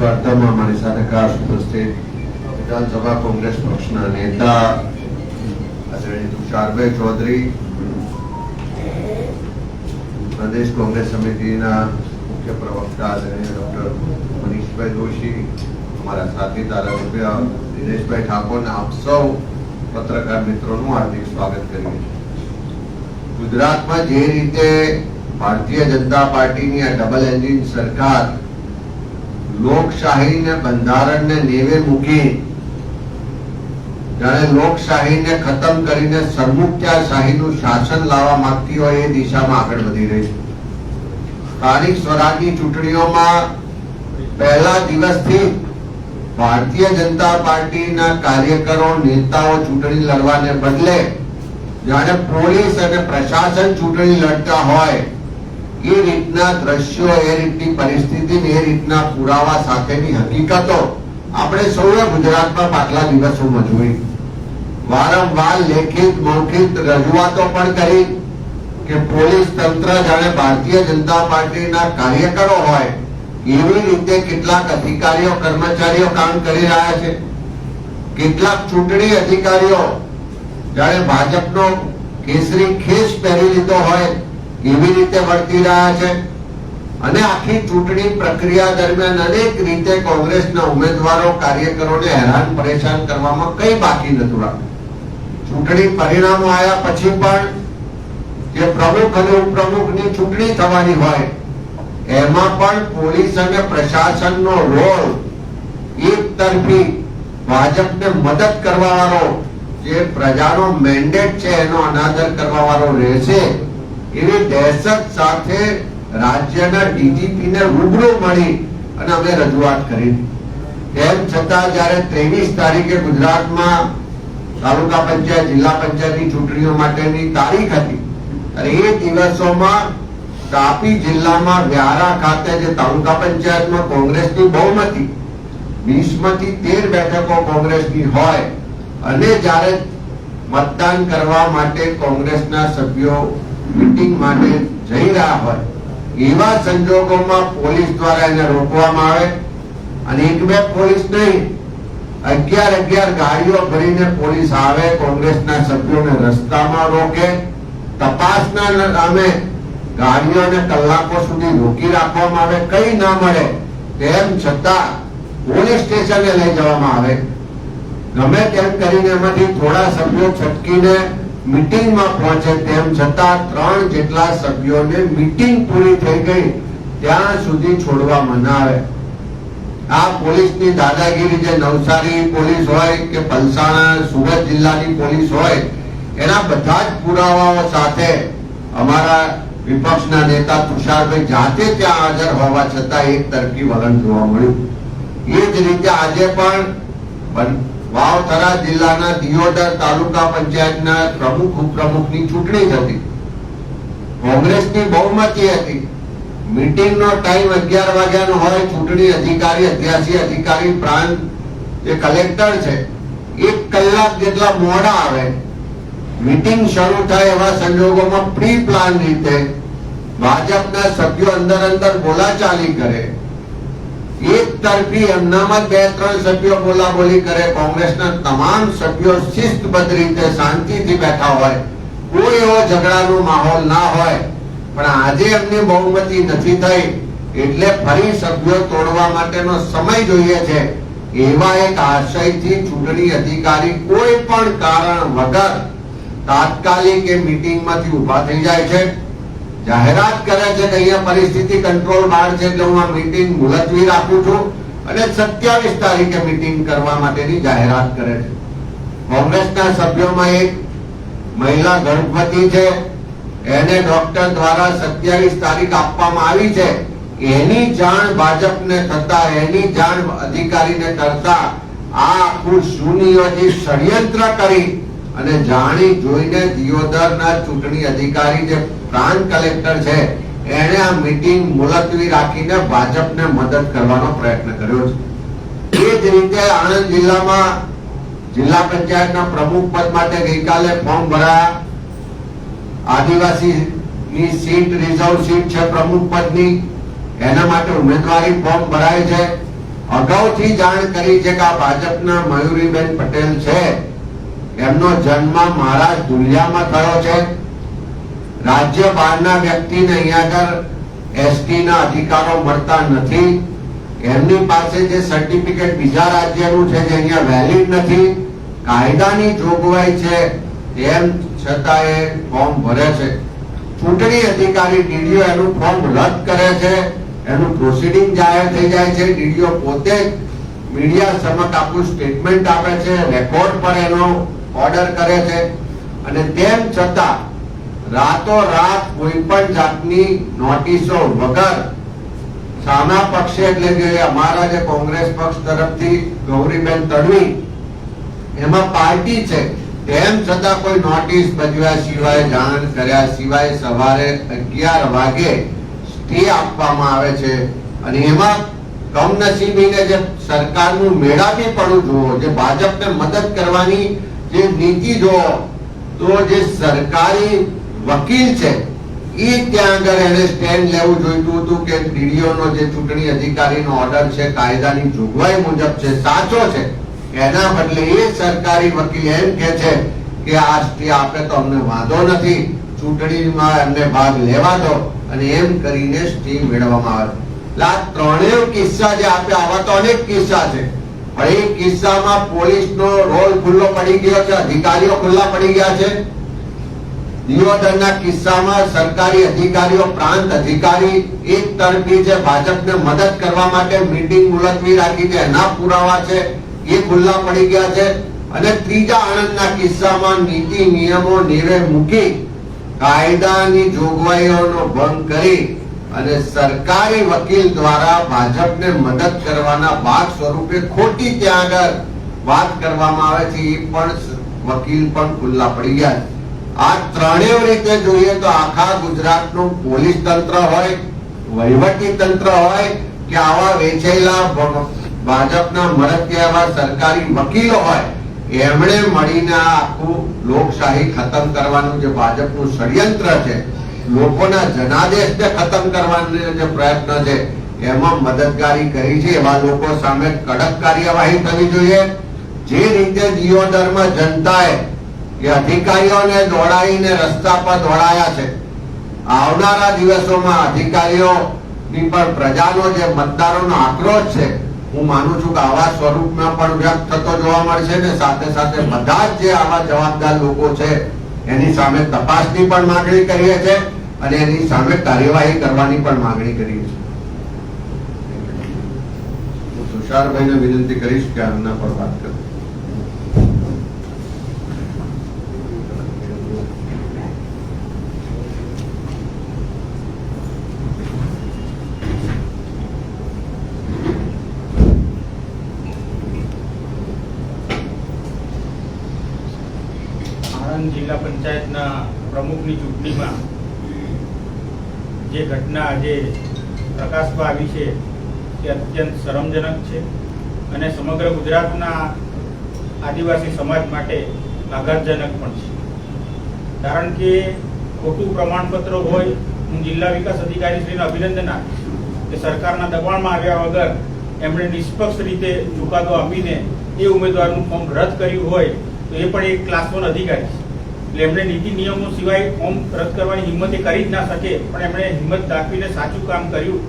વાર્તામાં અમારી સાથે ખાસ ઉપસ્થિત વિધાનસભા કોંગ્રેસ પક્ષના નેતા આદરણીય તુષારભાઈ ચૌધરી, પ્રદેશ કોંગ્રેસ સમિતિના મુખ્ય પ્રવક્તા આદરણીય ડોક્ટર મનીષભાઈ જોશી, અમારા સાથી ધારાસભ્ય દિનેશભાઈ ઠાકોરને આપ સૌ પત્રકાર મિત્રોનું હાર્દિક સ્વાગત કરીએ છીએ। ગુજરાતમાં જે રીતે ભારતીય જનતા પાર્ટીની આ ડબલ એન્જિન સરકાર લોકશાહીને બંધારણને નેવે મૂકી જાણે લોકશાહીને ખતમ કરીને સરમુખત્યારશાહીનું શાસન લાવવા માંગતી હોય એ દિશામાં આગળ વધી રહી છે। સ્થાનિક સ્વરાજની ચૂંટણીઓમાં પહેલા દિવસથી ભારતીય જનતા પાર્ટીના કાર્યકરો નેતાઓ ચૂંટણી લડવાને બદલે જાણે પોલીસ અને પ્રશાસન ચૂંટણી લડતા હોય એ રીતના દ્રશ્યો, એ રીતની પરિસ્થિતિ, એ રીતના પુરાવા સાથેની હકીકતો આપણે સૌએ ગુજરાતમાં પાછલા દિવસોમાં જોઈ। વારંવાર લેખિત મૌખિક રજૂઆતો પણ કરી કે પોલીસ તંત્ર જાણે ભારતીય જનતા પાર્ટીના કાર્યકરો હોય એવી રીતે કેટલાક અધિકારીઓ કર્મચારીઓ કામ કરી રહ્યા છે। કેટલાક ચૂંટણી અધિકારીઓ જાણે ભાજપનો કેસરી ખેસ પહેરી લીધો હોય એવી રીતે વર્તી રહ્યા છે અને આખી ચૂંટણી પ્રક્રિયા દરમિયાન અનેક રીતે કોંગ્રેસના ઉમેદવારો કાર્યકરોને હેરાન પરેશાન કરવામાં કંઈ બાકી નતું રાખ્યું। ચૂંટણી પરિણામો આવ્યા પછી પણ જે પ્રમુખ અને ઉપપ્રમુખની ચૂંટણી થવાની હોય એમાં પણ પોલીસ અને પ્રશાસનનો રોલ એક તરફી ભાજપને મદદ કરવા વાળો, જે પ્રજાનો મેન્ડેટ છે એનો અનાદર કરવા વાળો રહેશે એવી દહેશત સાથે રાજ્યના ડીજીપીને રૂબરૂ મળી અને અમે રજૂઆત કરી। તેમ છતાં જ્યારે 23 તારીખે ગુજરાતમાં તાલુકા પંચાયત, જિલ્લા પંચાયતની ચૂંટણીઓ માટેની તારીખ હતી અને એ દિવસોમાં તાપી જિલ્લામાં વ્યારા ખાતે જે તાલુકા પંચાયતમાં કોંગ્રેસની બહુમતી 20માંથી 13 બેઠકો કોંગ્રેસની હોય અને જ્યારે મતદાન કરવા માટે કોંગ્રેસના સભ્યો મીટિંગ માટે જઈ રહ્યા હોય એવા સંજોગોમાં પોલીસ દ્વારા એને રોકવામાં આવે અને એક બે પોલીસ નહીં 11 ગાડીઓ ભરીને પોલીસ આવે, કોંગ્રેસના સભ્યોને રસ્તામાં રોકે, તપાસના નામે ગાડીઓને કલાકો સુધી રોકી રાખવામાં આવે, કઈ ના મળે તેમ છતાં પોલીસ સ્ટેશને લઈ જવામાં આવે। ગમે તેમ કરીને એમાંથી થોડા સભ્યો છટકીને મીટિંગમાં પહોંચે તેમ છતાં 3 જેટલા સભ્યોને મીટિંગ પૂરી થઈ ગઈ ત્યાં સુધી છોડવામાં ના આવે। આ પોલીસની દાદાગીરી જે નવસારી પોલીસ હોય કે પલસાણા, સુરત જિલ્લાની પોલીસ હોય એના બધા જ પુરાવાઓ સાથે અમારા વિપક્ષના નેતા તુષારભાઈ જાતે ત્યાં હાજર હોવા છતાં એક તરફી વલણ જોવા મળ્યું। એ જ રીતે આજે પણ વાવથરા જિલ્લાના દિયોદર તાલુકા પંચાયતના પ્રમુખ ઉપપ્રમુખની ચૂંટણી થતી, કોંગ્રેસની બહુમતી હતી, મીટિંગનો ટાઈમ 11 વાગ્યાનો હોય, ચૂંટણી અધિકારી 88 અધિકારી પ્રાંત જે કલેક્ટર છે 1 કલાક જેટલા મોડા આવે। મીટિંગ શરૂ થાય એવા સંજોગોમાં પ્રી પ્લાન રીતે ભાજપના સભ્યો અંદર બોલાચાલી કરે, એક તરફી એમનામાં 2-3 સભ્યો બોલાબોલી કરે, કોંગ્રેસના તમામ સભ્યો શિસ્તબદ્ધ રીતે શાંતિથી બેઠા હોય, કોઈ એવો ઝઘડાનો માહોલ ના હોય। પણ આજે એમની બહુમતી નથી થઈ એટલે ફરી સભ્યો તોડવા માટેનો સમય જોઈએ છે એવા એક આશયથી ચૂંટણી અધિકારી કોઈ પણ કારણ વગર તાત્કાલિક એ મીટિંગમાંથી ઉભા થઈ જાય છે, જાહેરાત કરે છે કે અહીંયા પરિસ્થિતિ કંટ્રોલ બહાર છે એટલે હું આ મીટિંગ મુલતવી રાખું છું અને 27 તારીખે મીટિંગ કરવા માટેની જાહેરાત કરે છે। કોંગ્રેસના સભ્યોમાં એક મહિલા ગર્ભવતી છે, એને ડોક્ટર દ્વારા 27 તારીખ આપવામાં આવી છે, એની જાણ ભાજપને થતા, એની જાણ અધિકારીને કરતા આ આખું સુનિયોજિત ષડયંત્ર કરી અને જાણી જોઈને દિયોદરના ચૂંટણી અધિકારી જે પ્રાંત કલેક્ટર છે એણે આ મીટિંગ મુલતવી રાખીને ભાજપને મદદ કરવાનો પ્રયત્ન કર્યો છે। એ જ રીતે આણંદ જિલ્લામાં જિલ્લા પંચાયતના પ્રમુખ પદ માટે ગઈકાલે ફોર્મ ભરાયા। આદિવાસીની સીટ રિઝર્વ સીટ છે પ્રમુખ પદની, એના માટે ઉમેદવારી ફોર્મ ભરાય છે। અગાઉથી જાણ કરી છે કે આ ભાજપના મયુરીબેન પટેલ છે, એમનો જન્મ મહારાષ્ટ્ર ધુલિયામાં થયો છે. રાજ્ય બહારના વ્યક્તિને અહીંયા આગળ એસટી ના અધિકારો મળતા નથી. એમની પાસે જે સર્ટિફિકેટ બીજા રાજ્યનું છે જે અહીંયા વેલિડ નથી. કાયદાની જોગવાઈ છે તેમ છતાં એ ફોર્મ ભરે છે. ચૂંટણી અધિકારી ડીડીઓ એનું ફોર્મ રદ કરે છે, એનું પ્રોસિડિંગ જાહેર થઈ જાય છે. ડીડીઓ પોતે મીડિયા સમક્ષ આખું સ્ટેટમેન્ટ આપે છે, રેકોર્ડ પર એનો ઓર્ડર કરે છે, અને તેમ છતાં રાતોરાત કોઈ પણ જાતની નોટિસો વગર સામા પક્ષે એટલે કે અમારા જે કોંગ્રેસ પક્ષ તરફથી ગૌરીબેન તડવી એમાં પાર્ટી છે, તેમ છતાં કોઈ નોટિસ બજવ્યા સિવાય, જાણ કર્યા સિવાય સવારે 11 વાગે સ્ટે આપવામાં આવે છે. અને એમાં કમનસીબીને જે સરકારનું મેળાવી પડવું જુઓ, જે ભાજપને મદદ કરવાની જે નીતિ જુઓ, તો જે સરકારી વકીલ છે એ ત્યાં આગળ એને સ્ટેન્ડ લેવું જોઈતું હતું કે ડીડીઓ નો જે ચૂંટણી અધિકારીનો ઓર્ડર છે કાયદાની જોગવાઈ મુજબ છે, સાચો છે. એના બદલે એ સરકારી વકીલ એમ કે છે કે આ સ્ટે આપે તો અમને વાંધો નથી, ચૂંટણીમાં એમને ભાગ લેવા દો, અને એમ કરીને સ્ટે મેળવવામાં આવે. એટલે આ ત્રણેય કિસ્સા જે આપ્યા, આવા તો અનેક કિસ્સા છે, પણ એ કિસ્સામાં પોલીસનો રોલ ખુલ્લો પડી ગયો છે, અધિકારીઓ ખુલ્લા પડી ગયા છે. દિયોદરના કિસ્સામાં સરકારી અધિકારીઓ, પ્રાંત અધિકારી એક તરફી જે ભાજપને મદદ કરવા માટે મીટિંગ મુલતવી રાખી છે એના પુરાવા છે, એ ખુલ્લા પડી ગયા છે. અને ત્રીજા આણંદના કિસ્સામાં નીતિ નિયમો નેવે મૂકી કાયદાની જોગવાઈઓનો ભંગ કરી અને સરકારી વકીલ દ્વારા ભાજપને મદદ કરવાના ભાગ સ્વરૂપે ખોટી ત્યાં આગળ વાત કરવામાં આવે છે, એ પણ વકીલ પણ ખુલ્લા પડી ગયા છે. આ ત્રણેય રીતે જોઈએ તો આખા ગુજરાતનું પોલીસ તંત્ર હોય, વહીવટી તંત્ર હોય કે આવા વેચેલા ભાજપના મળતિયા સરકારી વકીલો હોય, એમણે મળીને આખું લોકશાહી ખતમ કરવાનું જે ભાજપનું ષડયંત્ર છે, લોકોના જનાદેશને ખતમ કરવાનો જે પ્રયત્ન છે, એમાં મદદગારી કરી છે. એવા લોકો સામે કડક કાર્યવાહી થવી જોઈએ. જે રીતે દિયોદરમાં જનતાએ કે અધિકારીઓને દોડાવીને રસ્તા પર દોડાયા છે, આવનારા દિવસોમાં અધિકારીઓની પર પ્રજાનો જે મતદારોનો આક્રોશ છે, હું માનું છું કે આવા સ્વરૂપમાં પણ વ્યક્ત થતો જોવા મળશે. ને સાથે સાથે બધા જ જે આવા જવાબદાર લોકો છે એની સામે તપાસની પણ માંગણી કરીએ છીએ અને એની સામે કાર્યવાહી કરવાની પણ માંગણી કરીએ છીએ. હું તુષારભાઈને વિનંતી કરીશ કે આના પર વાત કરો. જિલ્લા પંચાયતના પ્રમુખની ચૂંટણીમાં જે ઘટના આજે પ્રકાશમાં આવી છે તે અત્યંત શરમજનક છે અને સમગ્ર ગુજરાતના આદિવાસી સમાજ માટે આઘાતજનક પણ છે. કારણ કે ખોટું પ્રમાણપત્ર હોય, હું જિલ્લા વિકાસ અધિકારી શ્રીને અભિનંદન આપીશ કે સરકારના દબાણમાં આવ્યા વગર એમણે નિષ્પક્ષ રીતે ચુકાદો આપીને એ ઉમેદવારનું ફોર્મ રદ કર્યું હોય તો એ પણ એક ક્લાસ 1 અધિકારી છે. એટલે એમણે નીતિ નિયમો સિવાય ફોર્મ રદ કરવાની હિંમત કરી જ ના શકે, પણ એમણે હિંમત દાખવીને સાચું કામ કર્યું.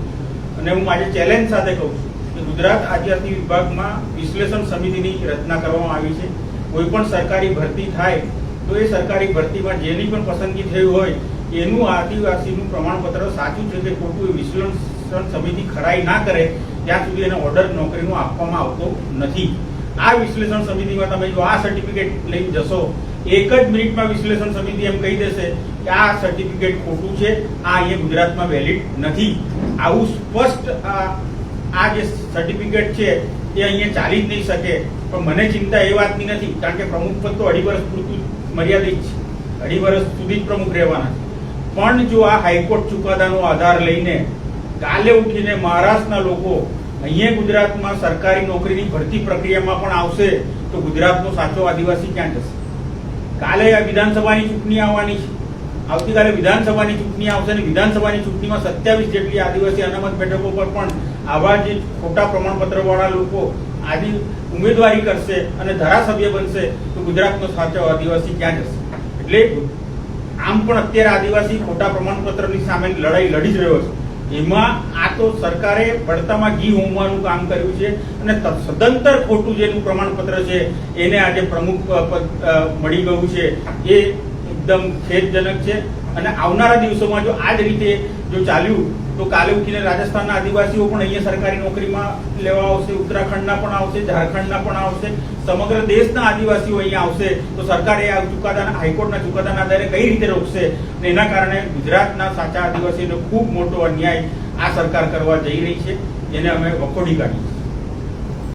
અને હું આજે ચેલેન્જ સાથે કહું છું કે ગુજરાત આદિજાતિ વિભાગમાં વિશ્લેષણ સમિતિની રચના કરવામાં આવી છે. કોઈ પણ સરકારી ભરતી થાય તો એ સરકારી ભરતીમાં જેની પણ પસંદગી થઈ હોય એનું આદિવાસીનું પ્રમાણપત્ર સાચું છે કે ખોટું એ વિશ્લેષણ સમિતિ ખરાઈ ના કરે ત્યાં સુધી એને ઓર્ડર નોકરીનો આપવામાં આવતો નથી. આ વિશ્લેષણ સમિતિમાં તમે જો આ સર્ટિફિકેટ લઈને જશો, એક જ મિનિટમાં વિશ્લેષણ સમિતિ એમ કહી દેશે કે આ સર્ટિફિકેટ ખોટું છે, આ અહીંયા ગુજરાતમાં વેલિડ નથી. આવું સ્પષ્ટ આ જે સર્ટિફિકેટ છે એ અહીંયા ચાલી જ નહીં શકે. પણ મને ચિંતા એ વાતની નથી, કારણ કે પ્રમુખ પદ તો 2.5 વર્ષ પૂરતું મર્યાદિત છે, 2.5 વર્ષ સુધી જ પ્રમુખ રહેવાના છે. પણ જો આ હાઈકોર્ટ ચુકાદાનો આધાર લઈને કાલે ઉઠીને મહારાષ્ટ્રના લોકો અહીંયા ગુજરાતમાં સરકારી નોકરીની ભરતી પ્રક્રિયામાં પણ આવશે તો ગુજરાતનો સાચો આદિવાસી ક્યાં જશે? કાલે વિધાનસભાની ચૂંટણી આવવાની છે, આવતીકાલે વિધાનસભાની ચૂંટણી આવશે અને વિધાનસભાની ચૂંટણીમાં 27 જેટલી આદિવાસી અનામત બેઠકો પર પણ આવા જે ખોટા પ્રમાણપત્ર વાળા લોકો આજે ઉમેદવારી કરશે અને ધારાસભ્ય બનશે તો ગુજરાતનો સાચો આદિવાસી ક્યાં જશે? એટલે આમ પણ અત્યારે આદિવાસી ખોટા પ્રમાણપત્રની સામે લડાઈ લડી જ રહ્યો છે. એમાં આ તો સરકારે પડતામાં ઘી હોમવાનું કામ કર્યું છે અને સદંતર ખોટું જેનું પ્રમાણપત્ર છે એને આજે પ્રમુખ પદ મળી ગયું છે. એ એકદમ ખેદજનક છે અને આવનારા દિવસોમાં જો આ જ રીતે જો ચાલ્યું તો કાલે ઉઠીને રાજસ્થાનના આદિવાસીઓ પણ અહીંયા સરકારી નોકરીમાં લેવા આવશે, ઉત્તરાખંડના પણ આવશે, ઝારખંડના પણ આવશે, સમગ્ર દેશના આદિવાસીઓ અહીંયા આવશે. તો સરકારે આ ચુકાદાના હાઈકોર્ટના ચુકાદાના આધારે કઈ રીતે રોકશે? અને એના કારણે ગુજરાતના સાચા આદિવાસીઓને ખૂબ મોટો અન્યાય આ સરકાર કરવા જઈ રહી છે, જેને અમે વખોડી કાઢીએ.